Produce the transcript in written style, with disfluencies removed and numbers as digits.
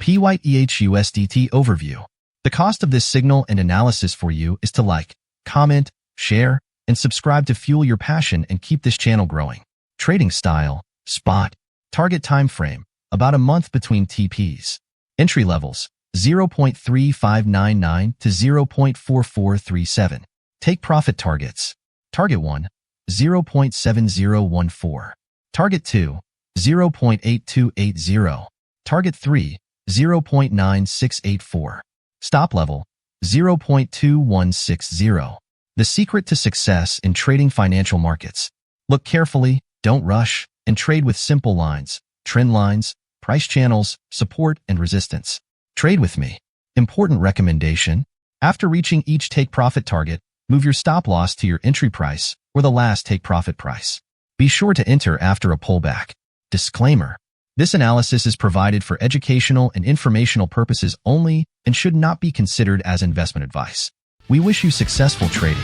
PYTH-USDT Overview. The cost of this signal and analysis for you is to like, comment, share, and subscribe to fuel your passion and keep this channel growing. Trading style, spot. Target time frame, about a month between TPs. Entry levels, 0.3599 to 0.4437. Take profit targets. Target 1, 0.7014. Target 2, 0.8280. Target 3, 0.9684. Stop level, 0.2160. The secret to success in trading financial markets. Look carefully, don't rush, and trade with simple lines, trend lines, price channels, support, and resistance. Trade with me. Important recommendation. After reaching each take profit target, move your stop loss to your entry price or the last take profit price. Be sure to enter after a pullback. Disclaimer. This analysis is provided for educational and informational purposes only and should not be considered as investment advice. We wish you successful trading.